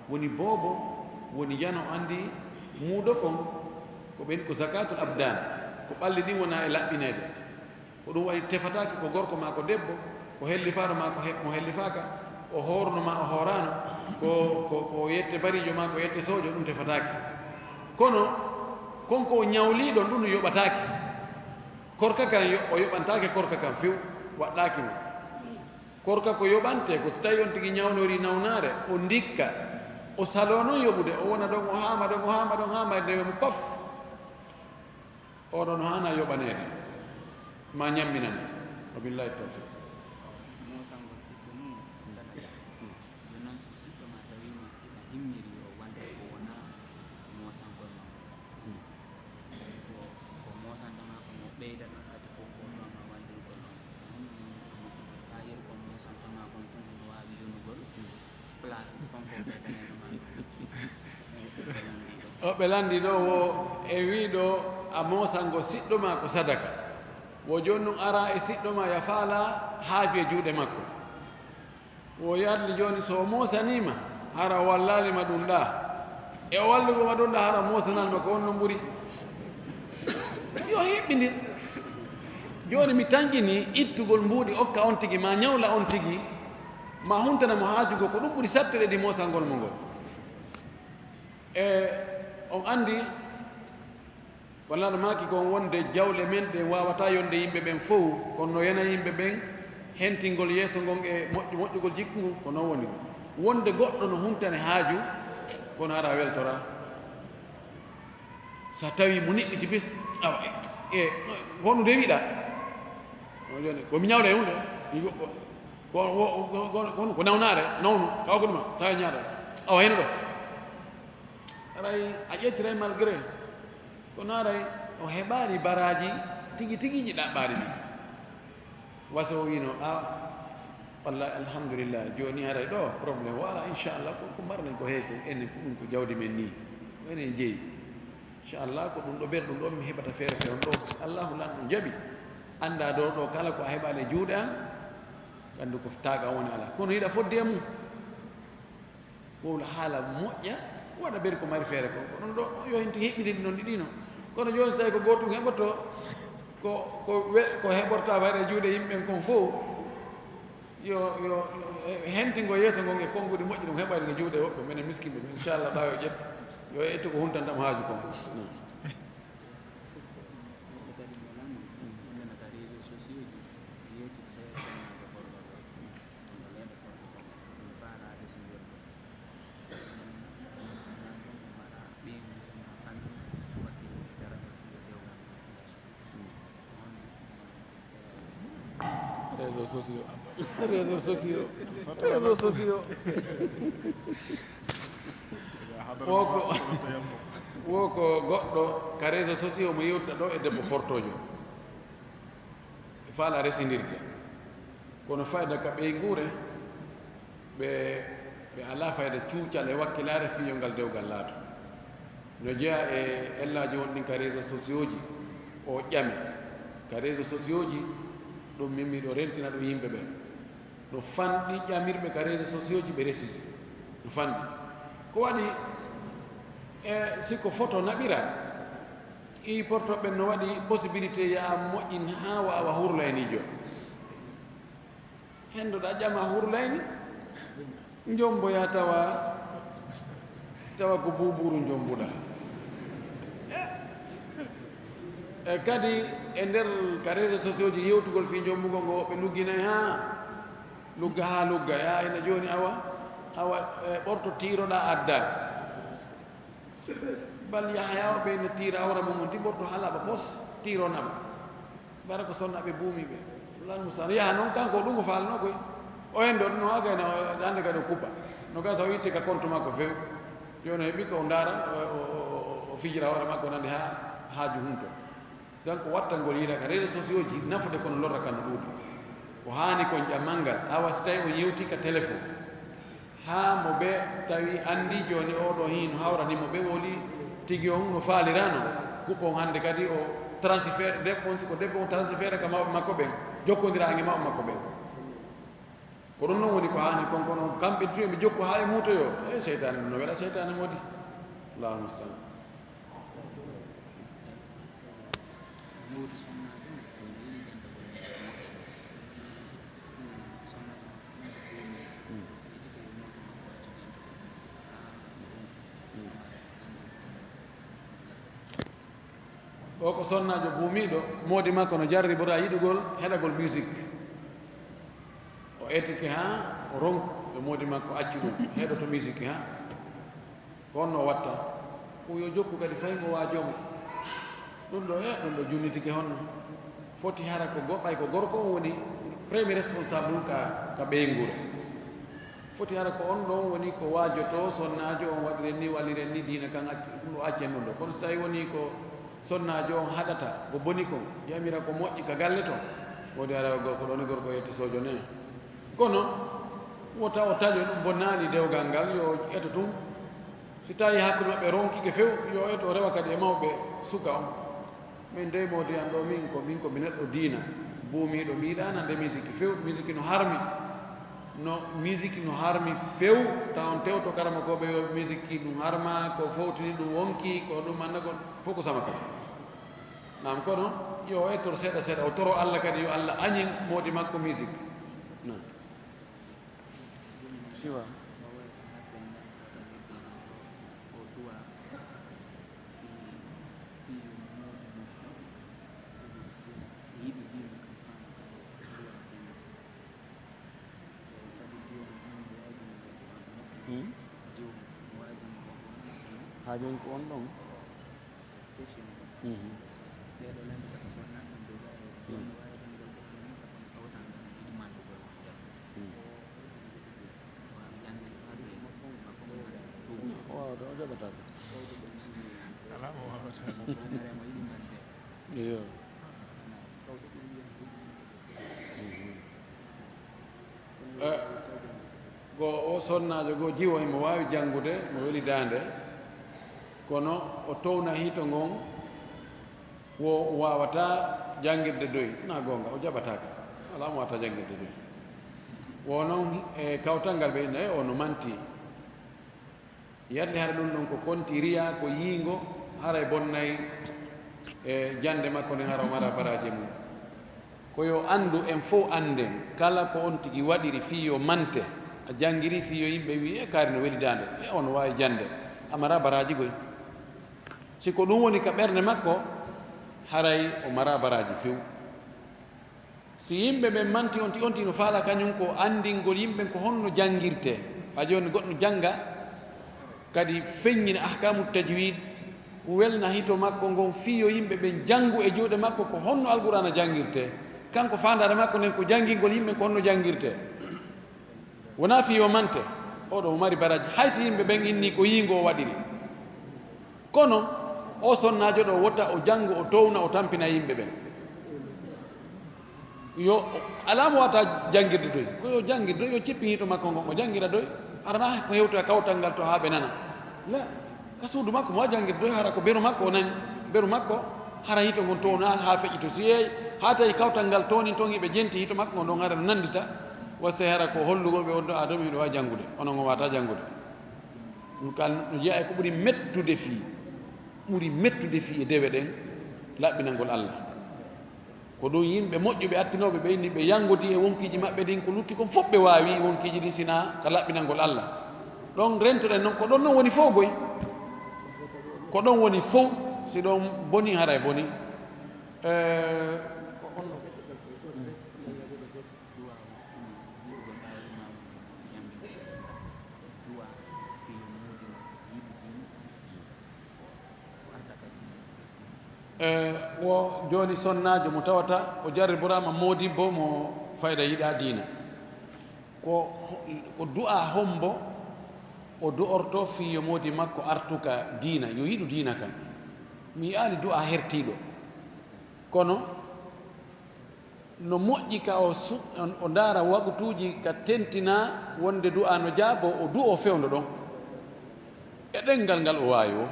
S1: woni boobo woni yano andi muudo kon ko ɓen ko zakatul abdan ko ɓalli ɗin wona e laɓɓinede ko ɗum waɗi tefataki ko gorko ma ko debbo ko hellifaɗo ma mo hellifaka o hoorno ma o hoorano ko yette barijo ma ko yette sojo ɗum tefataki kono konko o ñawliɗon ɗum no yoɓataki korka kan o yoɓantake korka kan few waɗɗaki mo korka ko yoɓante ko so tawi on tigi ñawnori nawnare o ndikka o salo noon yoɓude o wona ɗon o haama ɗon o haama ɗon haama ndewe mo paf oɗon hana yoɓanede ma ñamminane wabillahi tawfiq
S3: mosangol sikko ni sadaka yo noon so sikko ma tawima ina himmiri o wonde ko wona mosangol ma ko mosantama ko mo ɓeydata kadi ko ɗoma waldirgol on ha yeri ko mosantama kon tun no wawi yonugol place konko ɓeydanenoma
S1: o ɓe landi ɗo wo e wiɗo a mosango siɗɗo ma ko sadaka wo joni noon ara e siɗɗo ma ya faala haaju e juuɗe makko wo yarli joni so o mosanima hara wallalima ɗum ɗa e o wallugoma ɗum ɗa hara mosanalma ko on no ɓuuri yo heɓɓinir joni mi tanƴini ittugol mbuuɗi okka on tigi ma ñawla on tigi ma huntanamo haajugo ko ɗum ɓuuri sattere ɗi mosangol mo ngol e on andi wallaɗo maki kon wonde jawle men ɗe wawata yonde yimɓe ɓen fof kono no yana yimɓe ɓen hentingol yeeso ngon e moƴƴugol jikku ngu ko noon woni wonde goɗɗo no huntane haaju kono hara weltora so tawi mo niɓɓiti bis awa e honɗum rewiɗa joni komi ñawle hunde ko nawnare nawnu kawkoduma tawi ñaɗa awa heno ɗo aray a ƴettiray malgré kono aray o heɓani baraji tigi tiguiji ɗaɓɓaɗi ɗi waso wino a wallahi alhamdulillah joni haray ɗo probléme wala inchallah ko mbarnen ko heey ko enen ko ɗum ko jawdi men ni enen jeeyi inchallah ko ɗum ɗo ɓer ɗum ɗo mi heɓata feere fewn ɗo allahu lan ɗum jaaɓi anda ɗo ɗo kala ko a heɓani e juuɗe an andu ko taga woni ala kono yiɗa fodde e mum wowla haala moƴƴa waɗa ɓeri ko mari feere ko ɗum ɗo yo hinti heɓɓiɗiɗi noon ɗiɗino kono joni so tawi ko gotum heɓoto ko heɓorta waɗe juuɗe yimɓen kon fof yo hentingo yeeso ngon e konnguɗi moƴƴi ɗum heɓade no juuɗe woɓɓe minen miskimɓe inchallah ɓawi o ƴetta yo ettu ko huntantamo haaju kon réseaux sociaux woko goɗɗo ka réseaux sociaux mo yewta ɗo e debbo portojo faala resindirde kono fayda ka ɓeygure ɓe ala fayda cuucal e wakkilare fiñolngal dewgal laato no jeeya e ellaji wonɗin ka réseaux sociaux ji o ƴame ka réseaux sociaux ji ɗum min miɗo rentina ɗum yimɓe ɓe no fanɗi ƴamirɓe ka réseaux sociaux ji ɓe resisi no fanɗi ko waɗi e sikko photo naɓira i portoɓe no waɗi possibilité ya moƴƴin ha wawa hurlaynijo hendoɗa ƴama hurlayni jomboya tawa ko buburu jombuɗa e kadi e nder ka réseaux sociaux ji yewtugol fi jombugol ngo ɓe lugginayi ha lugga ya ene joni awa ɓorto tiroɗa adda bal yahyawa ɓe ne tira awra mum on ti ɓorto halaɓa pos tironama bara ko sonnaɓe buumiɓe lan musan yaha noon kanko ɗum ko faalno koy o en ɗo no hagayno hande kadi o kuppa no gasa o itti ka compte makko few joni heeɓi ko ndaara o fijira hoore makko nande ha haaju hunto donc wattal ngol yiɗa ka réseaux sociaux ji nafude kono lorra kan no ɗuuɗi ko haani kon ƴammal ngal awa so tawi o yewti ka téléphone ha mo ɓe tawi andi joni oɗo hin hawranimo ɓe woli tigi on no faalirano kuppo on hande kadi o transfert debbo on siko debbo on transfert ka mawɓe makko ɓen jokkodira e mawɓe makko ɓen ko ɗum noon woni ko haani kon kono kamɓe tu eɓe jokku ha e muutoyo e seytane ɗum no weɗa seytane modi allahu mustaan o ko sonnajo buumiɗo moodi makko no jarribora yiɗugol heɗagol musique o ettike ha o ronku e moodi makko accu ɗum heɗoto musique ha ko honno watta fo yo jokku kadi fay ngo waajomo ɗum ɗo ɗum ɗo junnitike honno foti hara ko goɓɓay ko gorko on woni premier responsable ɗum ka ɓeygure foti hara ko on ɗon woni ko waajoto sonnajo on waɗiren ni walliren ni diina kan accu ɗum ɗo accen ɗum ɗo kono so tawi woni ko sonnajo on haɗata ko boni ko yamira ko moƴƴi ka galle to wodi ara gorko ɗo ni gorko yette sojo ne kono wota o taƴo ɗum bonnani dewgal ngal yo eto tum si tawi hakkude maɓɓe ronkike few yo eto rewa kadi e mawɓe suka on min dey modi an ɗo min ko mi neɗɗo diina buumiɗo mbiɗana nde musique few musique no harmi no musique no harmi few taw on tewto karama koɓe yo musique ɗum harma ko fowtini ɗum wonki ko ɗum anda ko fof ko sama kadi nam kono yo ettoro seeɗa seeɗa o toro Allah kadi yo Allah añin moodi makko musique non siwa ha joni ko on ɗon wawde o jaɓatako
S4: alama wawata
S1: iyo go o sonnajo go jiwo imo wawi janngude mo welidande kono o towna hito ngon wo wawata jangirde doyi na gonga o jaɓataka ala mo wata jangirde doyi wo noon e kawtal ngal ɓe inna o no manti yadde hara ɗum ɗon ko konti riya ko yiingo haray bonnayyi e jande makko nden hara o mara baraji mum koyo andu en fof anden kala ko on tigi waɗiri fi yo mante a jangiri fi yo yimɓe wi e kaari no welidande e on wawi jande amara baraji goy siko ɗum woni ka ɓernde makko haray o mara baraji few si yimɓe ɓen manti onti no faala kañum ko andingol yimɓe ko honno jangirte ha joni goɗɗo janga kadi feññina ahkamu tajwid welna hito makko ngon fiyo yimɓe ɓen jangu e juuɗe makko ko honno alqur'ana jangirte kanko fandare makko nden ko jangingol yimɓe ko honno jangirte wona fiyo mante oɗo mo mari baraji hayso yimɓe ɓen inni ko yiingo o waɗiri kono o sonnajo ɗo wotta o jangu o towna o tampina yimɓe ɓen yo alamo wata jangirde doy ko yo jangirde doy yo cippi hito makko ngon o jangira doy arana ko hewta kawtal ngal to ha ɓe nana la ka suudu makko mo wa jangirde doy hara ko beru makko o nani beru makko hara hito ngon towna ha feƴƴito si yeey ha tawi kawtal ngal towni toon ɓe jenti hito makko ngon ɗon hara no nandita wasse hara ko hollugol ɓe on ɗo adama hiɗo wawi jangude onon on wata jangude ɗum kal no jeeya ko ɓuuri mettude fii ɓuuri mettude fii e dewe ɗen laɓɓinalngol Allah ko ɗum yimɓe moƴƴuɓe attinoɓe ɓe inni ɓe yangodi e wonkiji maɓɓe ɗin ko lutti kon fof ɓe wawi wonkiji ɗin sina ka laɓɓinalngol Allah ɗon rentoɗen noon ko ɗon noon woni fof goy ko ɗon woni fof si ɗon boni hara e boni wo joni sonnajo mo tawata o jarriborama modibbo mo fayda yiɗa diina ko du'a hombo o du'orto fiyo modi makko artuka diina yo yiɗu diina kam mi yi'ani du'a hertiɗo kono no moƴƴi ka o ndaara wagutuji ka tentina wonde du'a no jaabo o du'o fewndo ɗon e ɗengal ngal o wawi o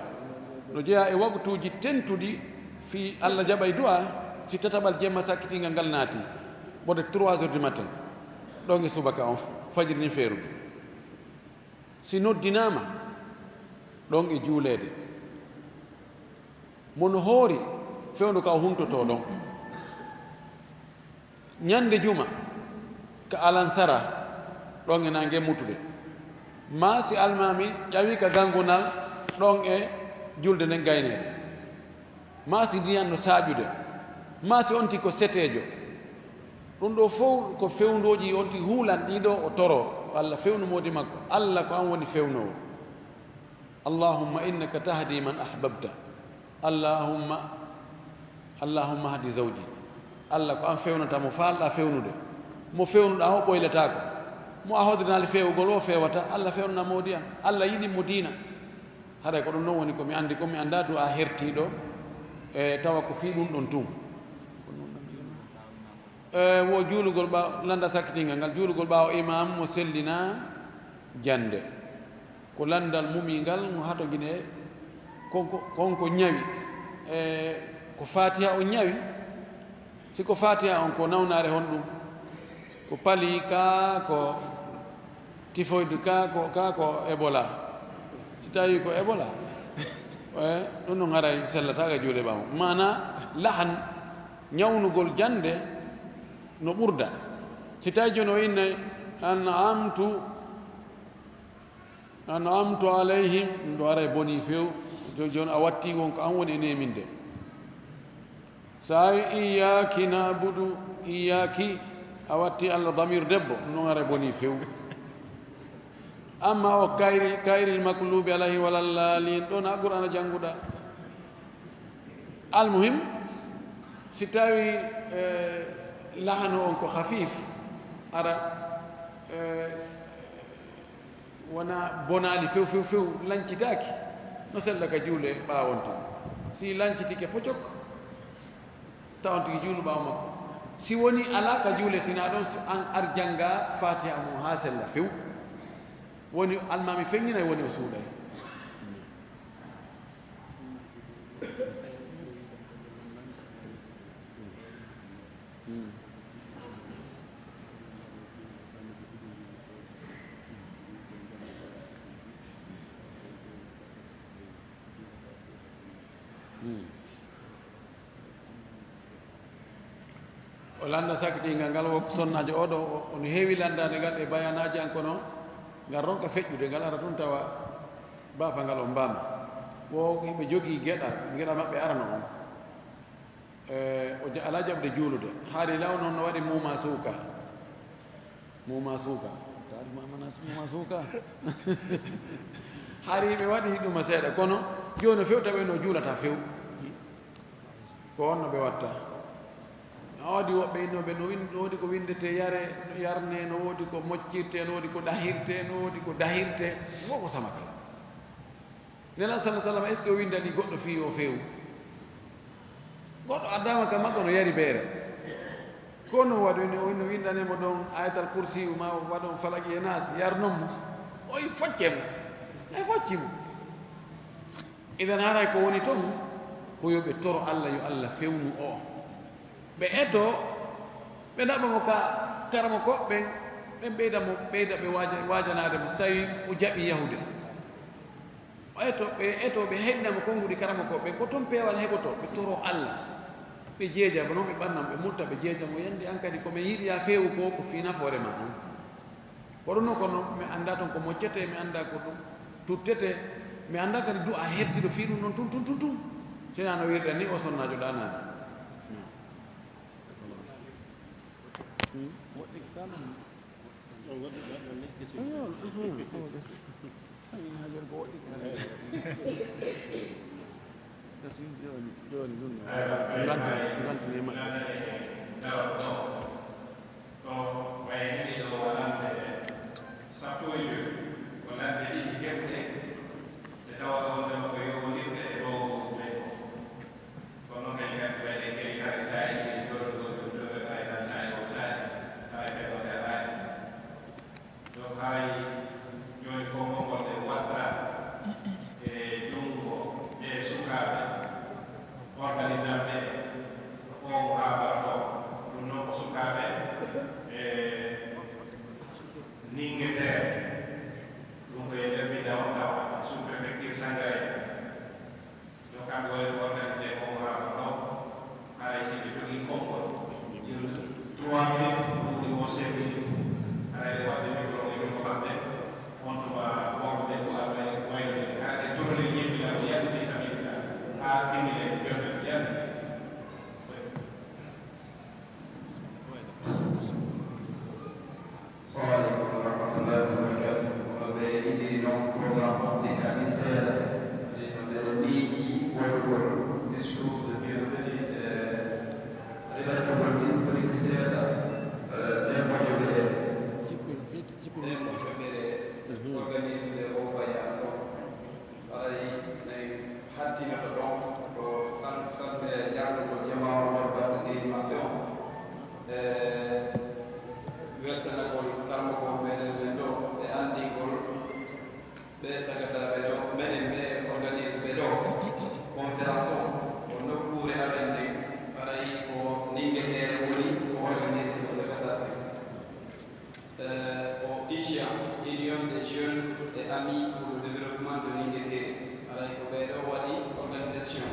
S1: no jeeya e wagutuji tentuɗi fi Allah jaɓay du'a si tataɓal jemma sakkitingal ngal naati ɓode 3 heures du matin ɗon e subaka on fajiri ni feerude si noddinama ɗon e juulede mono hoori fewndu ka o huntoto ɗon ñande juma ka alansara ɗon e nangue mutude ma si almami ƴawi ka gangunal ɗon e julde nden gaynede ma si ndiyan no saaƴude ma si onti ko setejo ɗum ɗo fof ko fewndoji onti huulan ɗiɗo o toro Allah fewnu modi makko Allah ko an woni fewnowo allahumma innaka tahdi man ahbabta allahumma hadi zawji Allah ko an fewnata mo falɗa fewnude mo fewnuɗa ho ɓoylata ko mo a hodrinali fewugol o fewata Allah fewnana modi an Allah yiɗimo diina haɗa ko ɗum noon woni komi andi komi anda du a hertiɗo e tawa ko fi ɗum ɗon tum wo juulugol ɓaw landa sakkitingal ngal juulugol ɓawo imam mo sellina jande ko landal mumingal mo hato guine konko ñawi ko fatiha o ñawi siko fatiha on ko nawnare hon ɗum ko pali ka ko typhoïde ka ko Ebola si tawi ko Ebola ɗum noon haray sellataka juule ɓawo mana lahan ñawnugol jande no ɓurda si tawi joni o inne an'amtu alayhim ɗum ɗo ara boni few joni a watti wonko an woni e neminde sa iyaki nabudu iyaki a watti Allah damir debbo ɗum noon ara boni few amma o kayril maklubi alayhi walallalin ɗon ha qur'ana jannguɗa almuhim si tawi lahano on ko hafif ara wona bonali few lancitaki no sella ka juule ɓawonta si lancitike pocok tawan tigi juulu ɓawo makko si woni ala ka juule sina ɗon an ar janga fatiha mum ha sella few woni almami feŋŋinay woni o suuɗay o landa sakkitingal ngal woko sonnajo oɗo ono heewi landade ngal e bayanaji an kono ngal ronka feƴƴude ngal ara tun tawa bafa ngal o mbama wo yimɓe jogii geɗa maɓɓe arano on o ala jaɓde juulude haari law noon no waɗi muma suuka muma suuka haari ɓe waɗi ɗuma seeɗa kono joni few tawi no juulata few ko on no ɓe watta waɗi woɓɓe innoɓe no woodi ko windete yarne no woodi ko moccirte no woodi ko ɗahirte no woodi ko dahirte fof ko sama kala nela sala sallam est ce que o windani goɗɗo fi o fewu goɗɗo addama ka makko no yari beere kono waɗi no windanimo ɗon ayatal coursi ma waɗon falaki e nas yarnon mo oy foccemo e foccimo idan haray ko woni toon ko yo ɓe toro Allah yo Allah fewnu o ɓe eto ɓe ɗaɓamo ka karama koɓɓen ɓen ɓeyda ɓe wajanade mo so tawi o jaɓi yahude ɓe eto ɓe heɗinamo konnguɗi karama koɓɓen ko toon peewal heɓoto ɓe toro Allah ɓe jeeja ba noon ɓe ɓannam ɓe mutta ɓe jeeja mo yandi an kadi komin yiɗi ya feewu ko fi nafoore ma an koɗo noon kono mi annda toon ko moccete mi annda ko ɗum tuttete mi annda kadi du a hertiɗo fi ɗum noon tun sina no wirɗa ni o sonnajo ɗanade joni ɗum gantini maɓɓe
S2: to wayni ɗo walande sappo e joyi walande ɗiɗi gefɗe e tawata wonde ko yowondirde e rogo ɓe kono kay kadi wayde kedi hay sayi ɗoɗoɗoɗoɗe ayna sayi o sayi hay feɗoɗe aani donc hay joni ko gongonde watta e jungo e sukaɓe organisant ɓe o haɓato ɗum noon ko sukaɓe e Ninguéter ɗum koye nder mi dawa sous préfecture Sangaré donc kamɓe woni organisé o haɓato hay yimɓe jogui konngol 3 minutes ɗumɗi o 5 minutes haɗa wadde micro ko maɓɓe on tuma wonɓe ko aɓe wayde haɗe jogori ñebbilam yalti samilla ha timmine jonde yalti
S5: Assalamualaikum warahmatullahi wabarakatuh. Kalau ini program organisasi di World Discours de Bienvenue relative district sera lemo jogere organisme de Obayano ay nay hatina to don ko san janggo ko jama'a wabba ci maton weltana ko karmo ko meɗen ɗo e andigol ɓe sagataɓe ɗo meɗen ɓe organise ɓe ɗo conférence o nokkure amen nde parayi ko Ninguéter woni ko organise ɓe sagataɓe ko IJA Union des jeunes et amis pour le développement de Ninguéter parayi ko ɓe ɗo waɗi organisation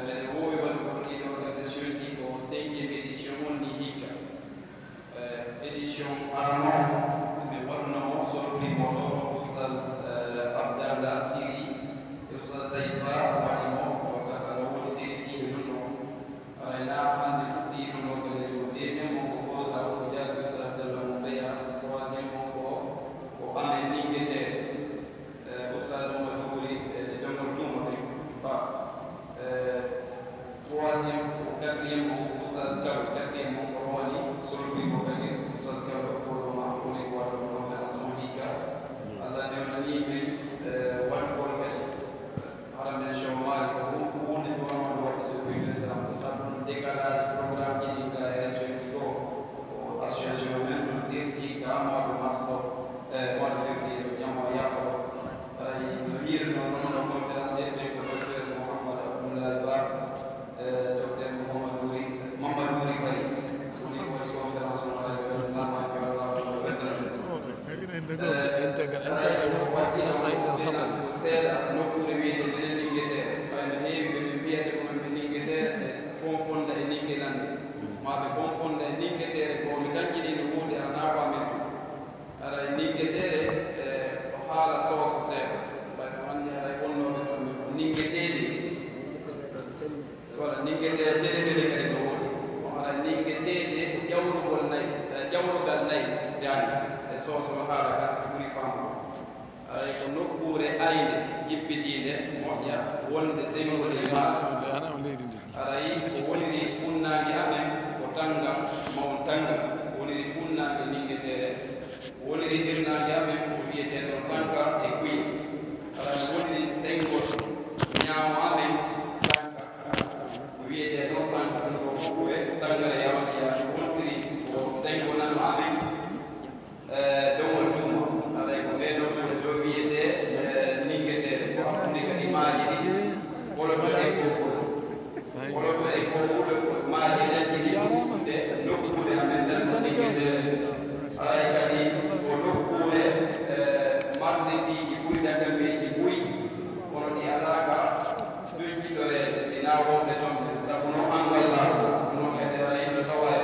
S5: meɗen wowi waɗugo ɗin organisation ɗi ko 5e édition wonni hikka édition arnon mais waɗno sorti moɗo Oustaz Abdallah Siri e Oustaz Taïba waɗimo o gasano woni seritiɓe ɗum ɗo ayna hande fuɗɗi ɗum organisé o deuxiéme o ko gosa o ko jaabi Oustaz Abdallah mo mbeya troisiéme o ko amen Ninguéter Oustaz Mamadou Wuri e dongol tuma ɓe ba troisiéme o quatriéme o Oustaz Gaw quatriéme o ko woni sorti ko kadi Oustaz Gaw ko ma woni ko waɗo conférence o hikka Allah newnani men waɗgol kadi haɗa men chomari ko hunde ko wonno waɗde depuis l'islam ko sabu décalage programme ɗiɗi ga e région ɗi ɗo ko association men ɗum dirti ka moɗo masɗo moɗo février ɗo ñamo yafoɗo ay no wirno noon ɗo conférence ɓe ko docteur Mouhamadou Abdoulaye Ba docteur Mamadou Ri Bari woni ko waɗi conférence o ay seeɗa nokkure wiyete ene Ninguéter ɓayno heewi ɓeɓe mbiyata komen ɓe Ninguéter e confonda e Ninguélande ma ɓe confonda e Ninguéter ko mi tanƴiɗino hunde ana ko amen tu aɗa e Ninguéter ko haala sooso seeɗa ɓayno anndi aɗa wonnoɓe kamɓe ko Ninguétede voilà Ninguéter telemene kadi no woodi o aɗa Ninguétede ko ƴawrugol nayi ƴawrugal nayi yaani e sooso no haala ka so ɓuri famɗo ay ko nokkure ayde jippitiinde moƴƴa wonde sengol e maasa aray ko woniri funnaange amen ko tangam mawon tangam woniri funnaange Ninguéter woniri hirnaange amen ko wiyeteeɗo sanka e kuye ara no woniri sengol ñaamo amen sanka ko wiyeteeɗo sanka ɗum ko fofuwe Sangare yawaniya wontiri ko sengonano amen dowol juma aray ko ɓeɗo ɓe ɗo wiyete Ninguéter ko hakkunde kadi maaji ɗi woloto e kokol woloto e kokul maaji ɗaɗɗiɗi ɗe nokkude amen ɗan Ninguéter aray kadi ko nokkure marde ɗiji ɓuri dagambeji ɓuyi kono ɗi alaka ɗujjitorede sina wonde ɗon sabu no angal laago no kadi aray to tawa e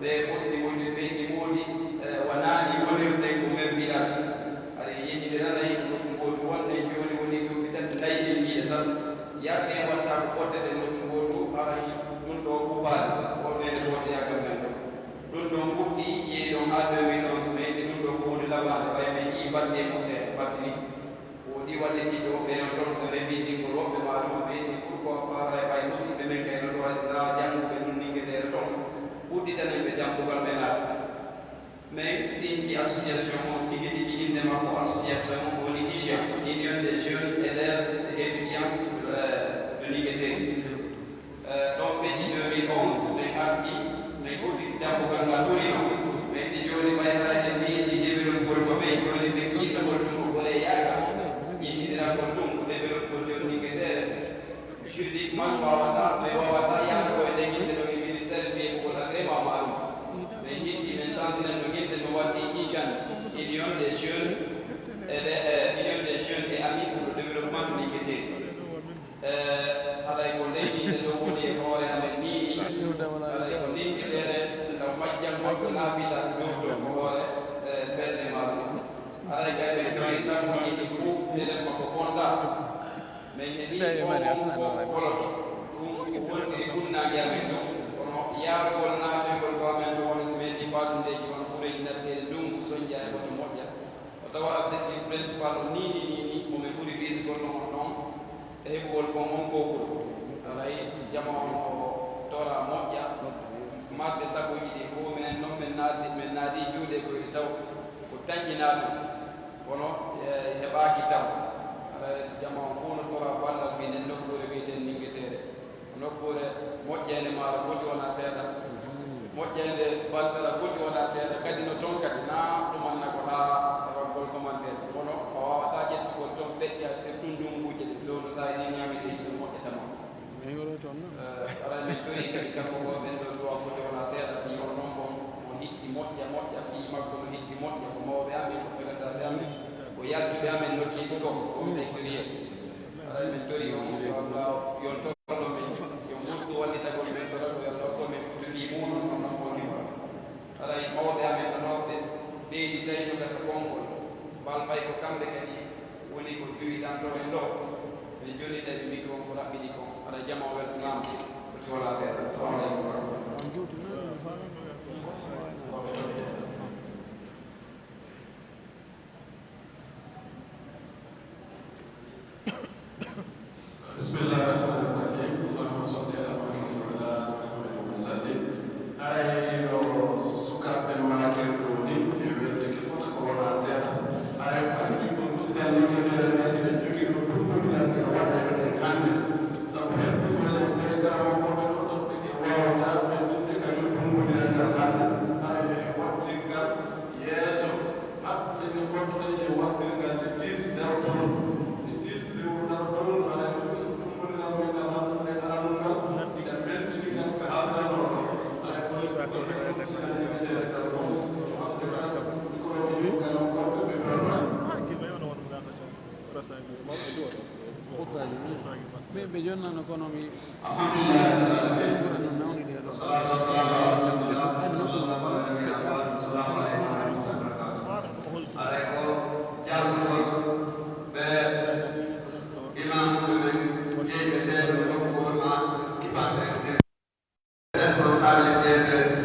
S5: ɓe fotti woni ɓe ɗi moodi wanaani wonirde ko mer village aɗa yeñidiranayi nokku gootu wonde jooni woni duuɓi tati nayi ɗen yiiɗe tan yarɓe watta ko fodde ɗe nokku gootu aray ɗum ɗo kubaade wonɓeene woteyagal men ɗo ɗum ɗon fuɗɗi yehi ɗon haa 2011 mayde ɗum ɗo ko hunde labaade way men yii batte mo seeɗa battini woɗi walliti ɗo ɓeeno ɗon ko révisi ngol woɓɓe maaɗum ɓeyni pourquoi pas ɓay musidɓe men kayno ɗo hay sina jannguɓe ɗum ningueteere ɗon udditanen ɓe jambugal ɓe naata mais sinki association o tigi tigi inde makko association woni IJEA union des jeunes élèves et étudiants de Linguété ɗon feƴi 2011 min arti min udditi jambugal ngal ɓuri no min ɗi jooni ɓayraaje miiji développegol ko ɓey joni ɓe ƴiɗɗogol ɗum ko ɓole yaaga ƴiɗiɗiragol ɗum ko développegol joni Linguétere juridiquement wawata mais wawata yaade koye nde yimɓe ɗo e ministére fiyegol agrément maɗum mais jitti min changinen no yimɓe no waɗi IJAN union des jeunes union des jeunes et amis pour le développement de Linguété haɗay ko leyɗinde ɗo woni e hoore amen niini haɗay ko Linguétere taw majjam makko naabita dow ɗo ko hoore belde maɗum haɗay kay ɓe joyi sabbuji ɗi fof enen makko fonda mais ne mbi on fof kolot ɗum wondiri funnaji amen ɗo kono yaarugol naatugol ko amen ɗo woni so meɗi faatundeji won fureji natteede ndungu soñja e woto moƴƴa o tawa objectif principal o niini momi ɓuri wisgol no on ɗon e heɓugol kon on kokol alay jama on o tora moƴƴa maɓɓe sagoji ɗi fof minen noon min naadi juuɗe koyɗi taw ko dañƴinaaɗum kono heɓaaki taw jama on fof no tora ballal minen nokkure wiyeten Linguétere nokkure moƴƴede maaro foti wona seeɗa moƴƴede balɗala foti wona seeɗa kadi no toon kadi na ɗumanna ko haa waggol commandede kono o wawata ƴettugol toon feƴƴa surtout ndunguji ɗe lowno sa ni ñameteji ɗo moƴƴatama aɗa min tori kadi kanko ko ɓen ɗo duwa foti wona seeɗa fi on noon bon o hitti moƴƴa fi makko no hitti moƴƴa ko mawɓe amin ko secrétaire amin ko yaltuɓe amen nokkiɗi ɗo on exérieur aɗa min tori on yon torno min yo murtu wallitagol men to rago yalla ko min fi muɗum ɗon non woni aɗa mawɓe amen ɗonoɓe ɓeydi tawi no gasa konngol balmay ko kamɓe kadi woni ko duwitanɗo en ɗo ɓe joni tawi micro ko raɓɓiɗi kon aɗa jama o weltanama foti wona seeɗa assalamu aleykum wa rahmatullah
S2: بسم الله الرحمن الرحيم اللهم صل على محمد وعلى آله وسلم ayo sukaɓe makirɗoni e wedde ke fota ko wona seeɗa ayo andi ko musidal Linguétere men ene jogui ko ɗumɗoɗiranɓe no waɗa e wadde hande saabu heɓɓugol e ɓe garamoɓe ɗo ɗon ɓe wawata ɓe jinde kañum ɗumɗoɗirangal hande ayo e wattirgal yeeso maɓɓe ne fottoɗe e wattirgal nde 10 dewton nde 10 lewruɗal ɗon aɗa
S1: ɓe jonnano kono mi
S6: responsabilité de